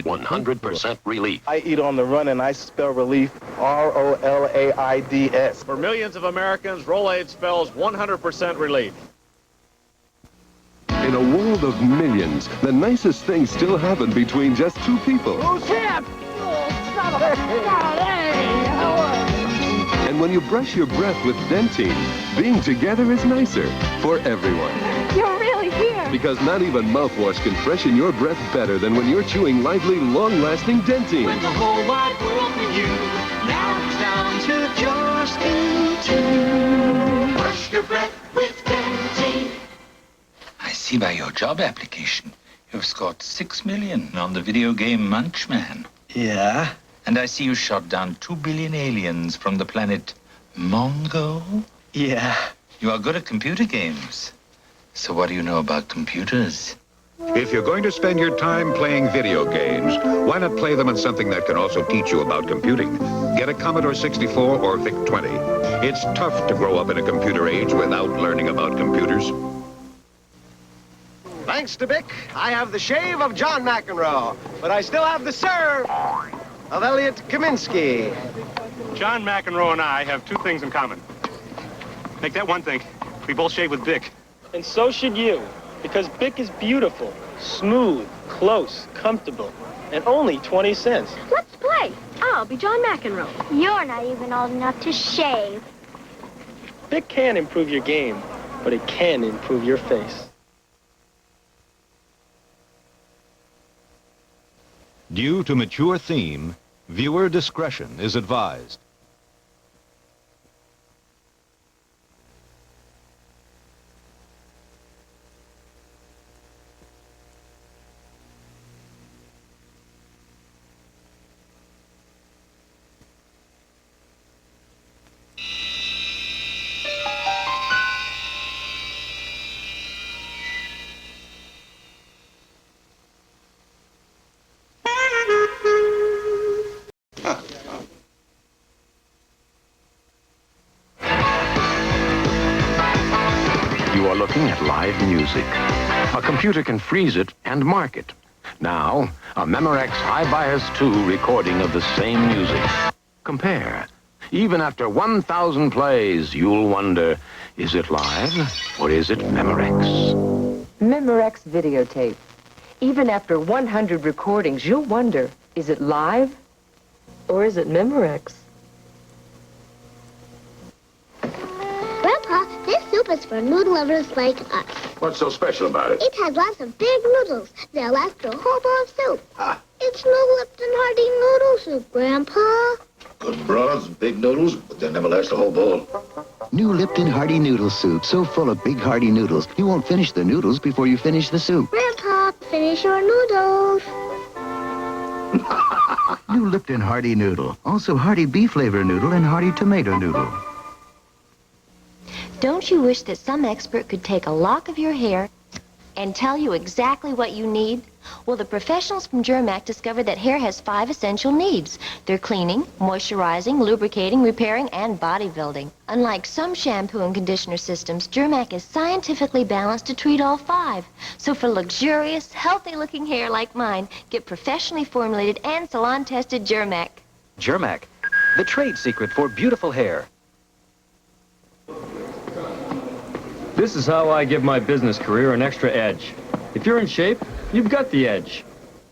100% relief. I eat on the run and I spell relief R-O-L-A-I-D-S. For millions of Americans, Rolaids spells 100% relief. In a world of millions, the nicest things still happen between just two people. Who's him? And when you brush your breath with Dentine, being together is nicer for everyone. You're really here. Because not even mouthwash can freshen your breath better than when you're chewing lively, long-lasting Dentine. When the whole wide world for you now comes down to just you two. Brush your breath with Dentine. I see by your job application, you've scored 6 million on the video game Munchman. Yeah? And I see you shot down 2 billion aliens from the planet Mongo. Yeah. You are good at computer games. So what do you know about computers? If you're going to spend your time playing video games, why not play them on something that can also teach you about computing? Get a Commodore 64 or VIC-20. It's tough to grow up in a computer age without learning about computers. Thanks to Bic, I have the shave of John McEnroe, but I still have the serve of Elliot Kaminsky. John McEnroe and I have two things in common. Make that one thing. We both shave with Bic. And so should you, because Bic is beautiful, smooth, close, comfortable, and only 20 cents. Let's play. I'll be John McEnroe. You're not even old enough to shave. Bic can improve your game, but it can improve your face. Due to mature theme, viewer discretion is advised. You are looking at live music. A computer can freeze it and mark it. Now, a Memorex High Bias 2 recording of the same music. Compare. Even after 1,000 plays, you'll wonder, is it live or is it Memorex? Memorex videotape. Even after 100 recordings, you'll wonder, is it live or is it Memorex? Grandpa, this soup is for noodle lovers like us. What's so special about it? It has lots of big noodles. They'll last for a whole bowl of soup. It's New Lipton Hearty Noodle Soup, Grandpa. Good broths, big noodles, but they'll never last a whole bowl. New Lipton Hearty Noodle Soup, so full of big hearty noodles, you won't finish the noodles before you finish the soup. Grandpa, finish your noodles. New Lipton Hearty Noodle, also hearty beef flavor noodle and hearty tomato noodle. Don't you wish that some expert could take a lock of your hair and tell you exactly what you need? Well, the professionals from Germac discovered that hair has 5 essential needs. They're cleaning, moisturizing, lubricating, repairing, and bodybuilding. Unlike some shampoo and conditioner systems, Germac is scientifically balanced to treat all 5. So for luxurious, healthy-looking hair like mine, get professionally formulated and salon-tested Germac. Germac, the trade secret for beautiful hair. This is how I give my business career an extra edge. If you're in shape, you've got the edge.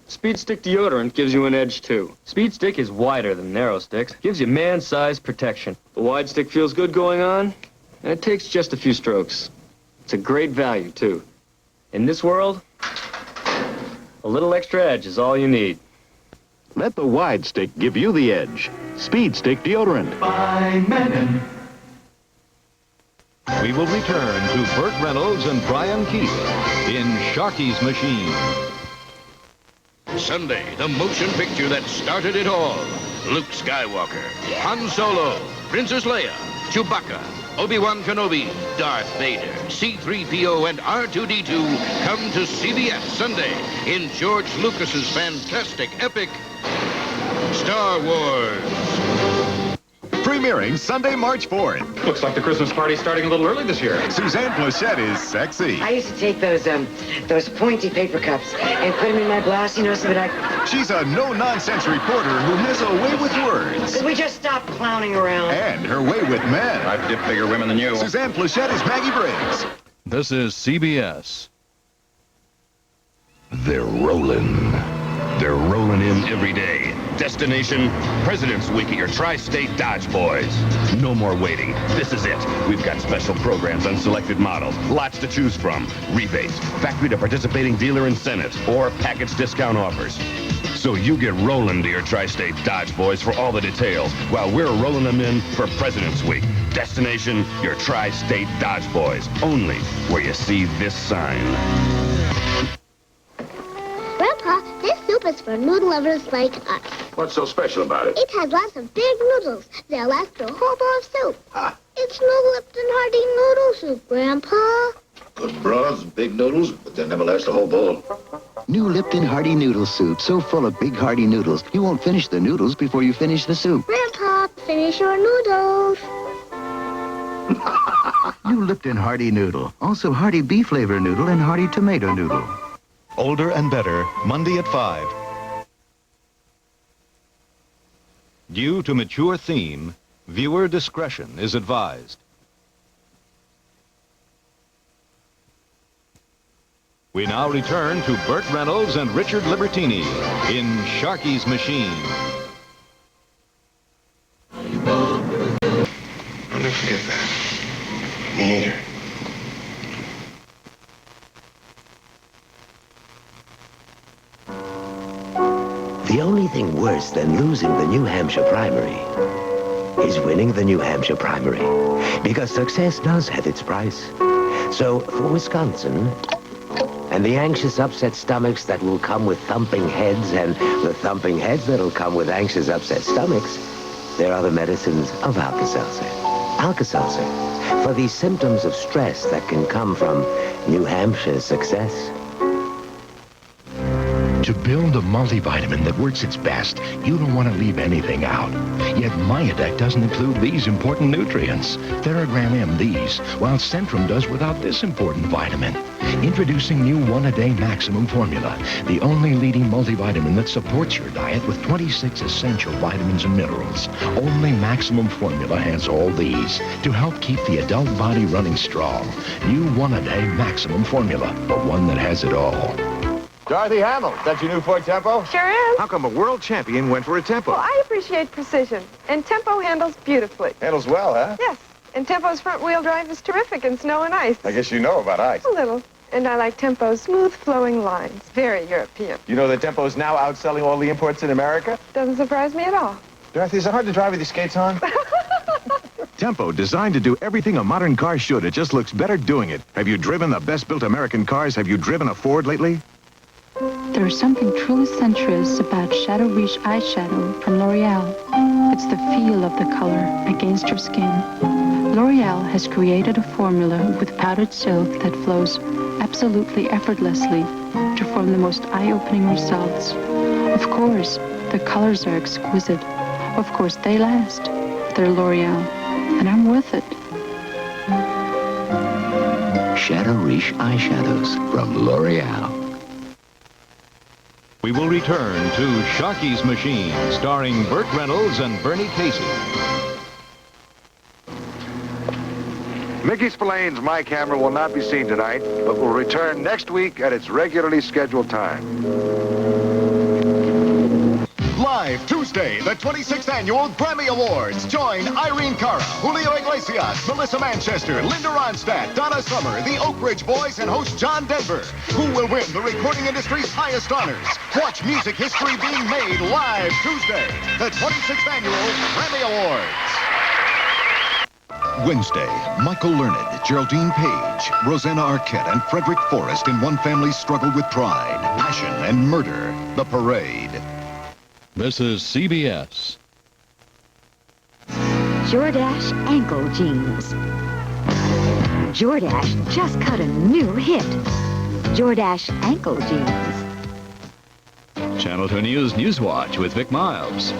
Speed Stick deodorant gives you an edge, too. Speed Stick is wider than Narrow Sticks, gives you man-sized protection. The wide stick feels good going on, and it takes just a few strokes. It's a great value, too. In this world, a little extra edge is all you need. Let the wide stick give you the edge. Speed Stick deodorant. By Menon. We will return to Burt Reynolds and Brian Keith in Sharkey's Machine. Sunday, the motion picture that started it all. Luke Skywalker, Han Solo, Princess Leia, Chewbacca, Obi-Wan Kenobi, Darth Vader, C-3PO, and R2-D2 come to CBS Sunday in George Lucas's fantastic epic Star Wars. Premiering Sunday, March 4th. Looks like the Christmas party's starting a little early this year. Suzanne Plachette is sexy. I used to take those pointy paper cups and put them in my blouse, you know, so that I... She's a no-nonsense reporter who has a way with words. Could we just stop clowning around? And her way with men. I've dipped bigger women than you. Suzanne Plachette is Maggie Briggs. This is CBS. They're rolling. They're rolling in every day. Destination, President's Week at your Tri-State Dodge Boys. No more waiting. This is it. We've got special programs on selected models, lots to choose from, rebates, factory to participating dealer incentives, or package discount offers. So you get rolling to your Tri-State Dodge Boys for all the details, while we're rolling them in for President's Week. Destination, your Tri-State Dodge Boys. Only where you see this sign. Grandpa, this soup is for noodle lovers like us. What's so special about it? It has lots of big noodles. They'll last a whole bowl of soup. It's no Lipton Hearty noodle soup, Grandpa. Good broths, big noodles, but they'll never last a whole bowl. New Lipton Hearty Noodle Soup, so full of big hearty noodles, you won't finish the noodles before you finish the soup. Grandpa, finish your noodles. New Lipton Hearty Noodle, also hearty beef flavor noodle and hearty tomato noodle. Older and Better, Monday at 5. Due to mature theme, viewer discretion is advised. We now return to Burt Reynolds and Richard Libertini in Sharkey's Machine. I'll never forget that. Me neither. The only thing worse than losing the New Hampshire primary is winning the New Hampshire primary, because success does have its price. So for Wisconsin and the anxious upset stomachs that will come with thumping heads and the thumping heads that'll come with anxious upset stomachs, there are the medicines of Alka-Seltzer. Alka-Seltzer, for these symptoms of stress that can come from New Hampshire's success. To build a multivitamin that works its best, you don't want to leave anything out. Yet Myadec doesn't include these important nutrients. Theragram M these, while Centrum does without this important vitamin. Introducing new One-A-Day Maximum Formula, the only leading multivitamin that supports your diet with 26 essential vitamins and minerals. Only Maximum Formula has all these to help keep the adult body running strong. New One-A-Day Maximum Formula, the one that has it all. Dorothy Hamill, is that your new Ford Tempo? Sure is. How come a world champion went for a Tempo? Well, I appreciate precision, and Tempo handles beautifully. Handles well, huh? Yes, and Tempo's front-wheel drive is terrific in snow and ice. I guess you know about ice. A little. And I like Tempo's smooth, flowing lines. Very European. You know that Tempo's now outselling all the imports in America? Doesn't surprise me at all. Dorothy, is it hard to drive with your skates on? Tempo, designed to do everything a modern car should. It just looks better doing it. Have you driven the best-built American cars? Have you driven a Ford lately? There's something truly sensuous about Shadow Reach eyeshadow from L'Oreal. It's the feel of the color against your skin. L'Oreal has created a formula with powdered soap that flows absolutely effortlessly to form the most eye-opening results. Of course, the colors are exquisite. Of course, they last. They're L'Oreal, and I'm worth it. Shadow Reach eyeshadows from L'Oreal. We will return to Sharkey's Machine, starring Burt Reynolds and Bernie Casey. Mickey Spillane's My Camera will not be seen tonight, but will return next week at its regularly scheduled time. Live Tuesday, the 26th Annual Grammy Awards. Join Irene Cara, Julio Iglesias, Melissa Manchester, Linda Ronstadt, Donna Summer, the Oak Ridge Boys, and host John Denver. Who will win the recording industry's highest honors? Watch music history being made live Tuesday, the 26th Annual Grammy Awards. Wednesday, Michael Learned, Geraldine Page, Rosanna Arquette, and Frederick Forrest in one family's struggle with pride, passion, and murder. The Parade. This is CBS. Jordache ankle jeans. Jordache just cut a new hit. Jordache ankle jeans. Channel 2 News Newswatch with Vic Miles.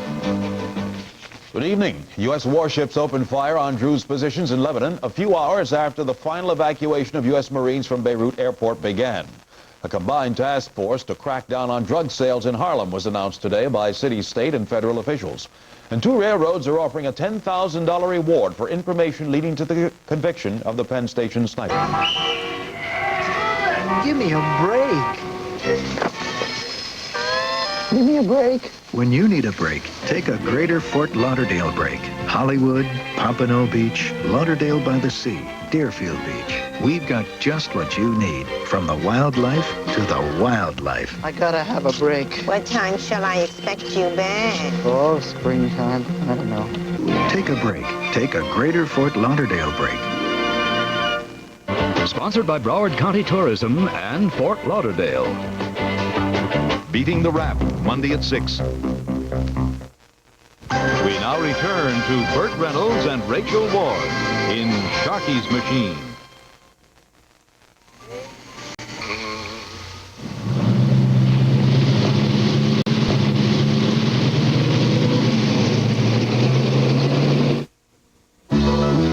Good evening. U.S. warships opened fire on Druze positions in Lebanon a few hours after the final evacuation of U.S. Marines from Beirut airport began. A combined task force to crack down on drug sales in Harlem was announced today by city, state, and federal officials. And two railroads are offering a $10,000 reward for information leading to the conviction of the Penn Station sniper. Give me a break. Give me a break. When you need a break, take a Greater Fort Lauderdale break. Hollywood, Pompano Beach, Lauderdale by the Sea, Deerfield Beach. We've got just what you need, from the wildlife to the wildlife. I gotta have a break. What time shall I expect you back? Oh, springtime. I don't know. Take a break. Take a Greater Fort Lauderdale break. Sponsored by Broward County Tourism and Fort Lauderdale. Beating the Rap, Monday at 6. We now return to Burt Reynolds and Rachel Ward in Sharkey's Machine.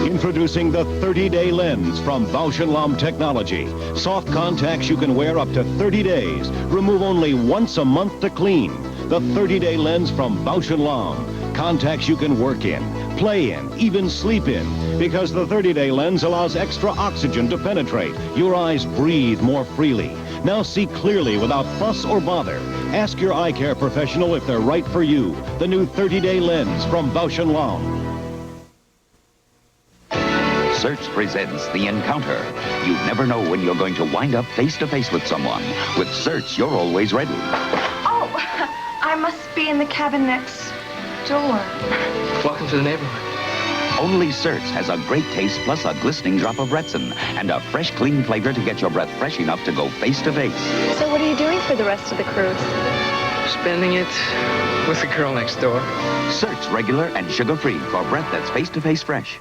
Introducing the 30-day lens from Bausch & Lomb Technology. Soft contacts you can wear up to 30 days. Remove only once a month to clean. The 30-day lens from Bausch & Lomb. Contacts you can work in, play in, even sleep in. Because the 30-day lens allows extra oxygen to penetrate. Your eyes breathe more freely. Now see clearly without fuss or bother. Ask your eye care professional if they're right for you. The new 30-day lens from Bausch & Lomb. Search presents The Encounter. You never know when you're going to wind up face-to-face with someone. With Search, you're always ready. Oh, I must be in the cabin next door. Welcome to the neighborhood. Only Search has a great taste plus a glistening drop of Retsin and a fresh, clean flavor to get your breath fresh enough to go face-to-face. So what are you doing for the rest of the cruise? Spending it with the girl next door. Search regular and sugar-free for breath that's face-to-face fresh.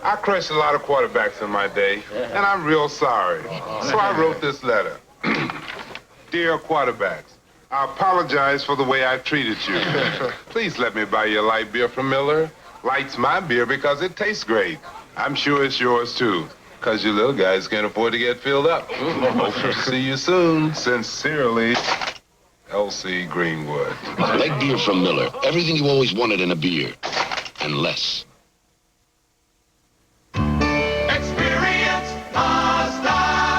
I crushed a lot of quarterbacks in my day, and I'm real sorry. So I wrote this letter. Dear quarterbacks, I apologize for the way I treated you. Please let me buy you a light beer from Miller. Light's my beer because it tastes great. I'm sure it's yours, too, because you little guys can't afford to get filled up. Hope to see you soon. Sincerely, L.C. Greenwood. Light beer from Miller. Everything you always wanted in a beer. And less.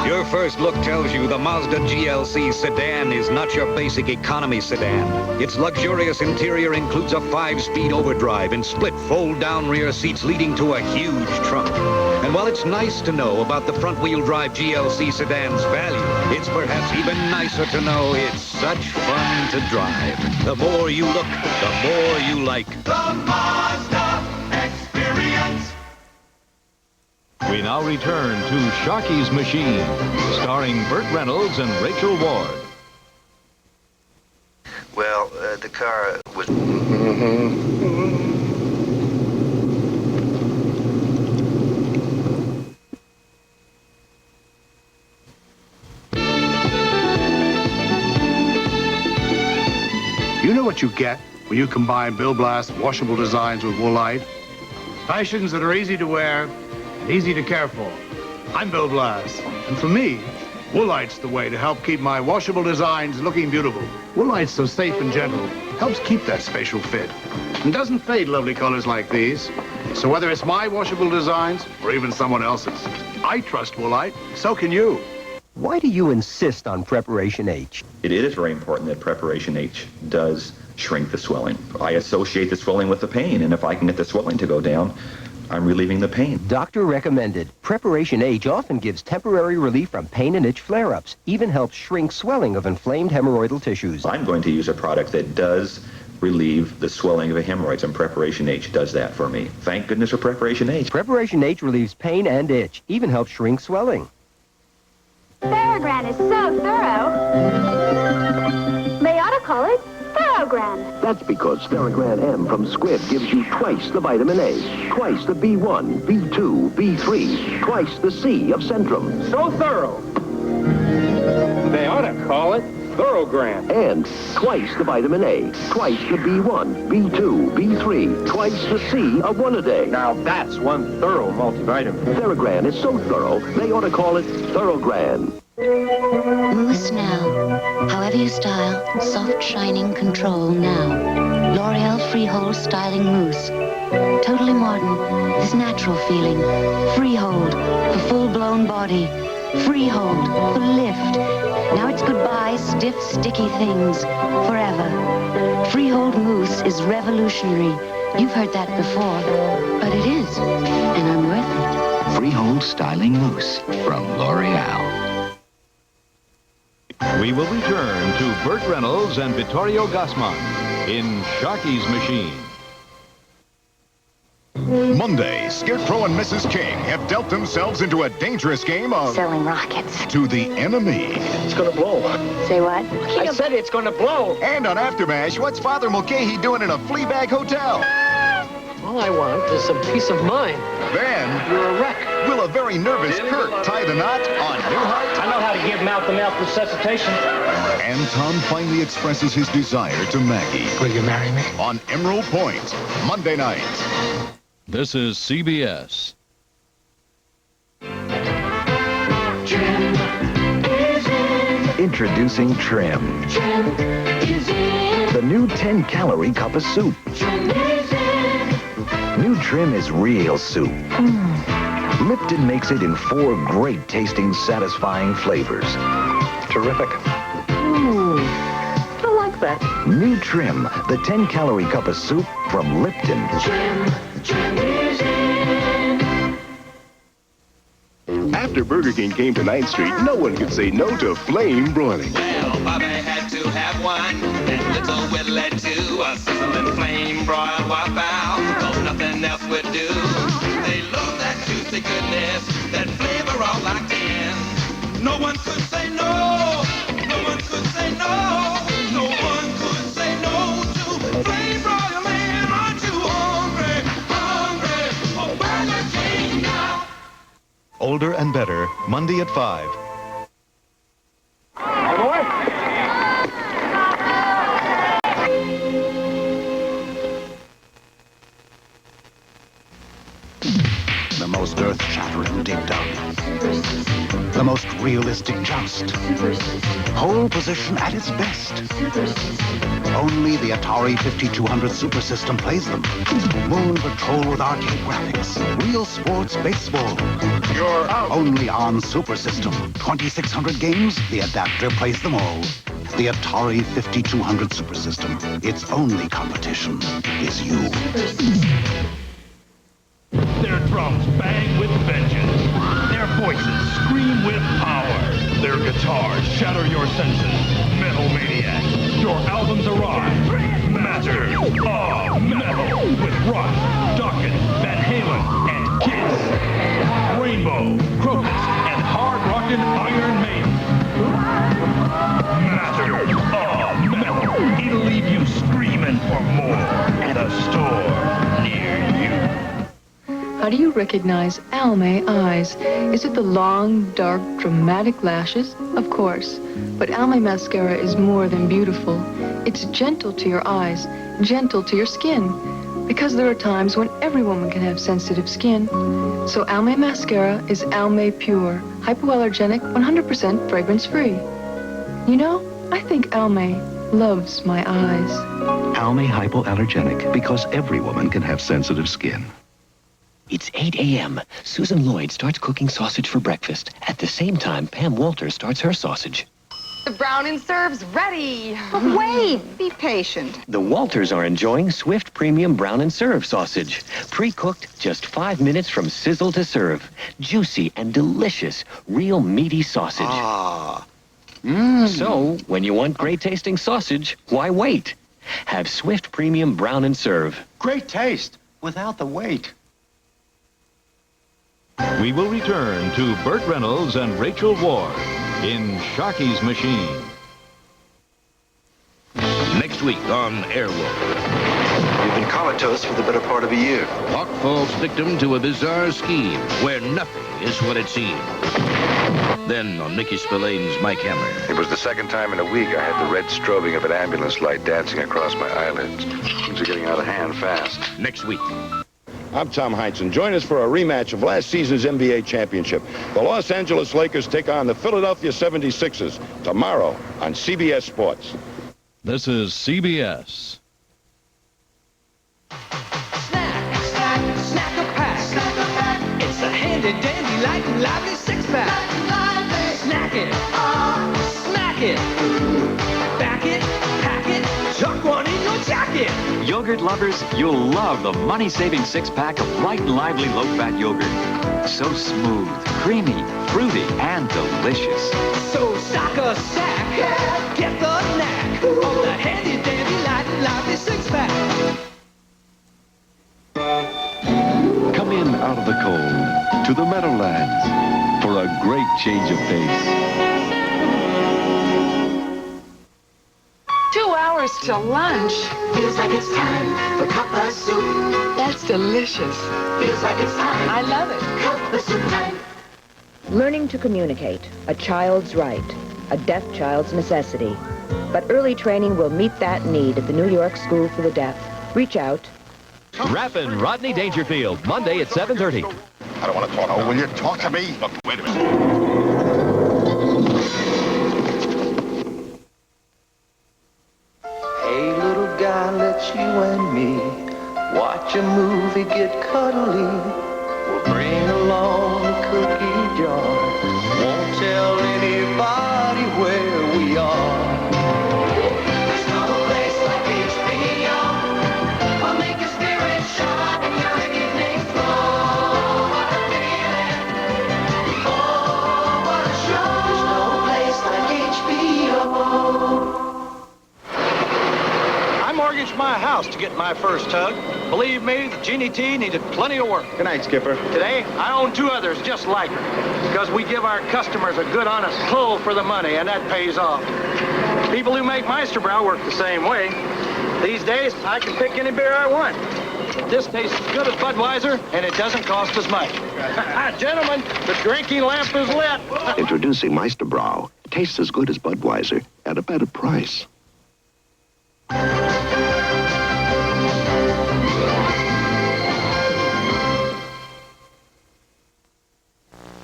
Your first look tells you the Mazda GLC sedan is not your basic economy sedan. Its luxurious interior includes a 5-speed overdrive and split fold-down rear seats leading to a huge trunk. And while it's nice to know about the front-wheel drive GLC sedan's value, it's perhaps even nicer to know it's such fun to drive. The more you look, the more you like. The Mazda Experience. We now return to Sharkey's Machine, starring Burt Reynolds and Rachel Ward. Well, the car was... You know what you get when you combine Bill Blass washable designs with Woolite? Fashions that are easy to wear and easy to care for. I'm Bill Blass, and for me, Woolite's the way to help keep my washable designs looking beautiful. Woolite's so safe and gentle, helps keep that spatial fit, and doesn't fade lovely colors like these. So whether it's my washable designs or even someone else's, I trust Woolite, so can you. Why do you insist on Preparation H? It is very important that Preparation H does shrink the swelling. I associate the swelling with the pain, and if I can get the swelling to go down, I'm relieving the pain. Doctor recommended. Preparation H often gives temporary relief from pain and itch flare-ups, even helps shrink swelling of inflamed hemorrhoidal tissues. I'm going to use a product that does relieve the swelling of the hemorrhoids, and Preparation H does that for me. Thank goodness for Preparation H. Preparation H relieves pain and itch, even helps shrink swelling. Theragran is so thorough. They ought to call it Theragran. That's because Theragran M from Squibb gives you twice the vitamin A, twice the B1, B2, B3, twice the C of Centrum. So thorough. They ought to call it Thorogram. And twice the vitamin A, twice the B1, B2, B3, twice the C of one a day. Now that's one thorough multivitamin. Thorogran is so thorough, they ought to call it Thorogran. Mousse now. However you style, soft, shining control now. L'Oreal Freehold Styling Mousse. Totally modern, this natural feeling. Freehold for full-blown body. Freehold for lift. Now it's goodbye, stiff, sticky things. Forever. Freehold Mousse is revolutionary. You've heard that before, but it is, and I'm worth it. Freehold Styling Mousse from L'Oreal. We will return to Burt Reynolds and Vittorio Gassman in Sharkey's Machine. Monday, Scarecrow and Mrs. King have dealt themselves into a dangerous game of selling rockets to the enemy. It's gonna blow. Say what? I said it's gonna blow. And on Aftermash, what's Father Mulcahy doing in a Fleabag hotel? All I want is some peace of mind. Then, You're a wreck. will a very nervous Kirk tie the knot on Newhart? I know how to give mouth-to-mouth resuscitation. And Tom finally expresses his desire to Maggie. Will you marry me? On Emerald Point, Monday night. This is CBS. Introducing Trim. The new 10-calorie cup of soup. New Trim is real soup. Lipton makes it in 4 great-tasting, satisfying flavors. Terrific. I like that. New Trim, the 10-calorie cup of soup from Lipton. After Burger King came to 9th Street, no one could say no to flame broiling. Well, Bobby had to have one, and little Will led to a sizzling flame broiled waffle, cause nothing else would do. They love that juicy goodness, that flavor all locked in. No one could say no, no one could say no, no one could say no to flame broiling. Aren't you hungry, hungry for Burger King now? Older and Better, Monday at 5. The most earth-shattering dig-dug. The most realistic joust. Pole position at its best. Only the Atari 5200 Super System plays them. Moon Patrol with arcade graphics. Real sports baseball. You're out. Only on Super System. 2,600 games, the adapter plays them all. The Atari 5200 Super System. Its only competition is you. Their drums bang with vengeance. Their voices scream with power. Their guitars shatter your senses. Metal Maniac. Your albums arrive. Masters of Metal with Rush, Dawkins, Van Halen, and Kiss. Rainbow, Crocus, and hard-rockin' Iron Maiden. Masters of Metal. It'll leave you screaming for more at a store near you. How do you recognize Almay eyes? Is it the long, dark, dramatic lashes? Of course. But Almay mascara is more than beautiful. It's gentle to your eyes, gentle to your skin. Because there are times when every woman can have sensitive skin. So Almay mascara is Almay Pure, hypoallergenic, 100% fragrance-free. You know, I think Almay loves my eyes. Almay hypoallergenic, because every woman can have sensitive skin. It's 8 a.m. Susan Lloyd starts cooking sausage for breakfast. At the same time, Pam Walters starts her sausage. The brown and serve's ready. Wait, be patient. The Walters are enjoying Swift Premium Brown and Serve sausage. Pre-cooked, just 5 minutes from sizzle to serve. Juicy and delicious, real meaty sausage. So, when you want great-tasting sausage, why wait? Have Swift Premium Brown and Serve. Great taste, without the weight. We will return to Burt Reynolds and Rachel Ward in Sharkey's Machine. Next week on Airwolf. You've been comatose for the better part of a year. Hawk falls victim to a bizarre scheme where nothing is what it seems. Then on Mickey Spillane's Mike Hammer. It was the second time in a week I had the red strobing of an ambulance light dancing across my eyelids. Things are getting out of hand fast. Next week. I'm Tom Heinsohn. Join us for a rematch of last season's NBA championship. The Los Angeles Lakers take on the Philadelphia 76ers tomorrow on CBS Sports. This is CBS. Snack a pack. It's a handy dandy light and lively six-pack. Snack it. Smack it. Back it. Pack it. Tuck one in your jacket. Yogurt lovers, you'll love the money-saving six-pack of light and lively low-fat yogurt. So smooth, creamy, fruity, and delicious. So stock a sack. Get the knack of the handy dandy light and lively six-pack. Come in out of the cold to the Meadowlands for a great change of pace. 2 hours till lunch. Feels like it's time for cuppa soup. That's delicious. Feels like it's time. I love it. Cuppa soup time. Learning to communicate, a child's right, a deaf child's necessity. But early training will meet that need at the New York School for the Deaf. Reach out. Rappin' Rodney Dangerfield, Monday at 7:30. I don't want to talk. Oh, will you talk to me? Look, wait a minute. Hey, little guy, let you and me watch a movie, get cuddly. We'll bring along a cookie jar. Won't tell anybody where we are. There's no place like HBO. I'll make your spirit shine and your evening flow. What a feeling. Oh, what a show. There's no place like HBO. I mortgaged my house to get my first tug. Believe me, the Jeannie T needed plenty of work. Good night, Skipper. Today, I own 2 others just like her. Because we give our customers a good, honest pull for the money, and that pays off. People who make Meisterbrow work the same way. These days, I can pick any beer I want. This tastes as good as Budweiser, and it doesn't cost as much. Gentlemen, the drinking lamp is lit. Introducing Meisterbrow. Tastes as good as Budweiser at a better price.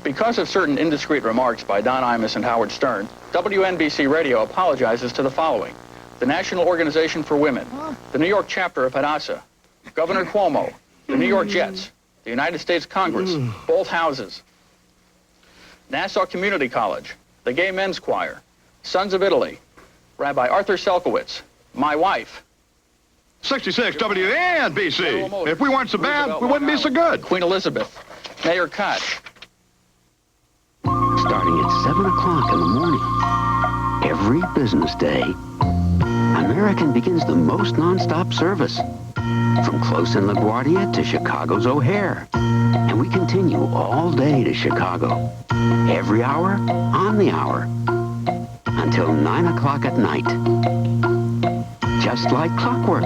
Because of certain indiscreet remarks by Don Imus and Howard Stern, WNBC Radio apologizes to the following: the National Organization for Women, the New York chapter of Hadassah, Governor Cuomo, the New York Jets, the United States Congress, both houses, Nassau Community College, the Gay Men's Choir, Sons of Italy, Rabbi Arthur Selkowitz, my wife, 66 WNBC. If we weren't so bad, we wouldn't be so good. Queen Elizabeth, Mayor Koch. Starting at 7 o'clock in the morning, every business day, American begins the most nonstop service. From close in LaGuardia to Chicago's O'Hare. And we continue all day to Chicago. Every hour, on the hour. Until 9 o'clock at night. Just like clockwork.